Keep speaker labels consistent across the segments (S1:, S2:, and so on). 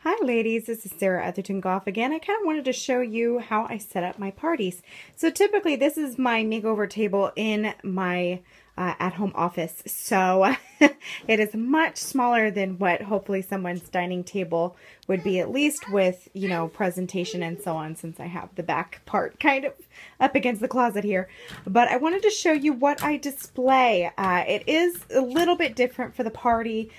S1: Hi ladies, this is Sarah Eatherton-Goff again. I kind of wanted to show you how I set up my parties. So typically this is my makeover table in my at-home office. So it is much smaller than what hopefully someone's dining table would be, at least with, you know, presentation and so on, since I have the back part kind of up against the closet here. But I wanted to show you what I display. It is a little bit different for the party.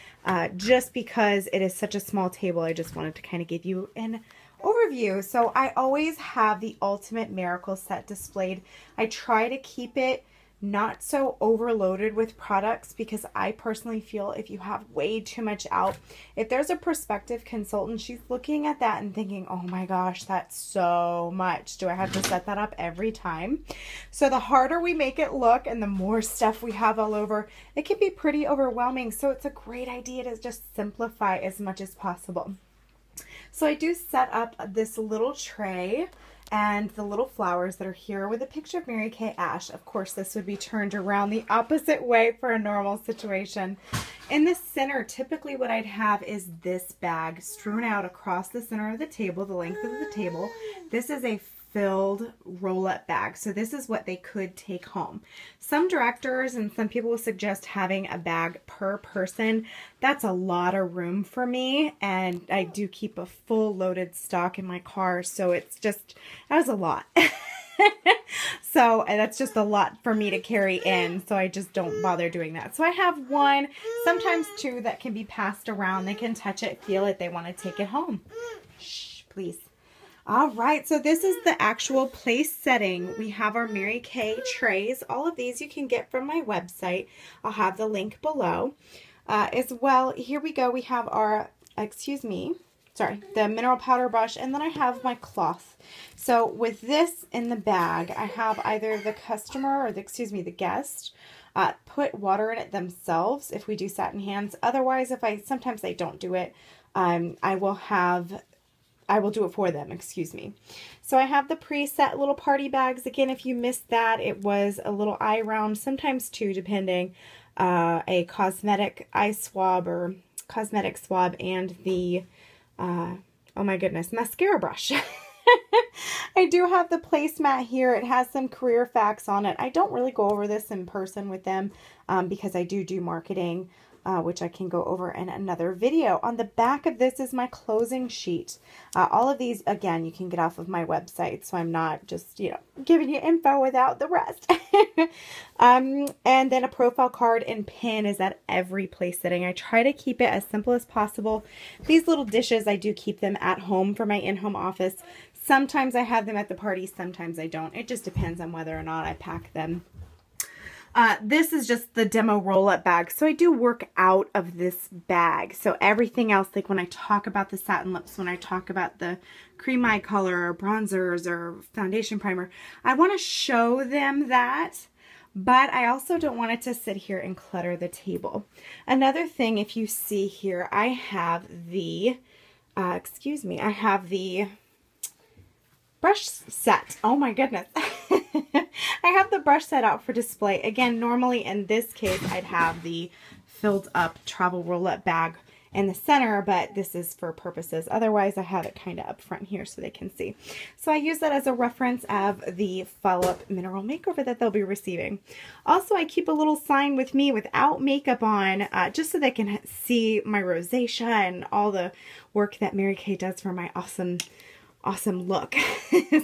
S1: Just because it is such a small table, I just wanted to kind of give you an overview. So I always have the Ultimate Miracle set displayed. I try to keep it not so overloaded with products because I personally feel if you have way too much out, if there's a prospective consultant, she's looking at that and thinking, oh my gosh, that's so much. Do I have to set that up every time? So the harder we make it look and the more stuff we have all over, it can be pretty overwhelming. So it's a great idea to just simplify as much as possible. So I do set up this little tray and the little flowers that are here with a picture of Mary Kay Ash. Of course, this would be turned around the opposite way for a normal situation. In the center, typically what I'd have is this bag strewn out across the center of the table, the length of the table. This is a filled roll-up bag. So this is what they could take home. Some directors and some people will suggest having a bag per person. That's a lot of room for me, and I do keep a full loaded stock in my car, so it's just, that was a lot. So that's just a lot for me to carry in, so I just don't bother doing that. So I have one, sometimes two, that can be passed around. They can touch it, feel it, they want to take it home. Shh, please. All right, so this is the actual place setting. We have our Mary Kay trays. All of these you can get from my website. I'll have the link below. As well, here we go. We have our, the mineral powder brush, and then I have my cloth. So with this in the bag, I have either the customer or the guest put water in it themselves if we do satin hands. Otherwise, sometimes I don't do it, I will do it for them, So I have the preset little party bags. Again, if you missed that, it was a little eye round, sometimes two, depending, a cosmetic eye swab or cosmetic swab, and the, oh my goodness, mascara brush. I do have the placemat here. It has some career facts on it. I don't really go over this in person with them because I do marketing, which I can go over in another video. On the back of this is my closing sheet. All of these, again, you can get off of my website, so I'm not just, giving you info without the rest. And then a profile card and pin is at every place setting. I try to keep it as simple as possible. These little dishes, I do keep them at home for my in-home office. Sometimes I have them at the party, sometimes I don't. It just depends on whether or not I pack them. This is just the demo roll-up bag. So I do work out of this bag. So everything else, like when I talk about the satin lips, when I talk about the cream eye color or bronzers or foundation primer, I want to show them that, but I also don't want it to sit here and clutter the table. Another thing, if you see here, I have the, I have the brush set. Oh my goodness. I have the brush set out for display. Again, normally in this case, I'd have the filled up travel roll-up bag in the center, but this is for purposes. Otherwise, I have it kind of up front here so they can see. So I use that as a reference of the follow-up mineral makeover that they'll be receiving. Also, I keep a little sign with me without makeup on, just so they can see my rosacea and all the work that Mary Kay does for my awesome look.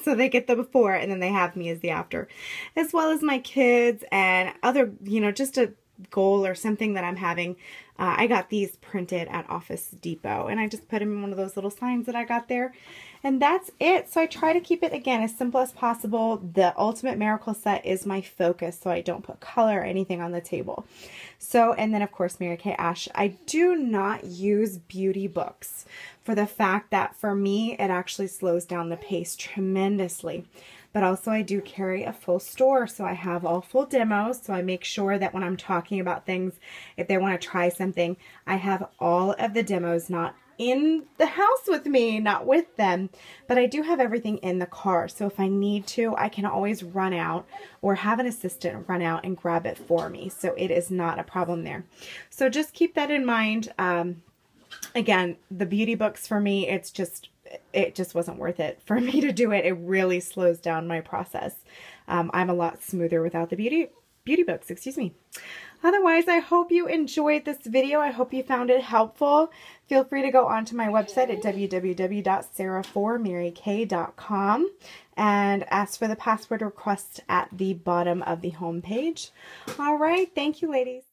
S1: So they get the before and then they have me as the after, as well as my kids and other, just a goal or something that I'm having. I got these printed at Office Depot and I just put them in one of those little signs that I got there, and that's it. So I try to keep it, again, as simple as possible. The Ultimate Miracle set is my focus, so I don't put color or anything on the table. So, and then of course Mary Kay Ash. I do not use beauty books for the fact that for me it actually slows down the pace tremendously. But also I do carry a full store, so I have all full demos, so I make sure that when I'm talking about things, if they want to try something, I have all of the demos not in the house with me, not with them, but I do have everything in the car, so if I need to, I can always run out or have an assistant run out and grab it for me, so it is not a problem there. So just keep that in mind. again, the beauty books for me, it just wasn't worth it for me to do it. It really slows down my process. I'm a lot smoother without the beauty books, excuse me. Otherwise, I hope you enjoyed this video. I hope you found it helpful. Feel free to go onto my website at www.sarah4maryk.com and ask for the password request at the bottom of the home page. All right, thank you, ladies.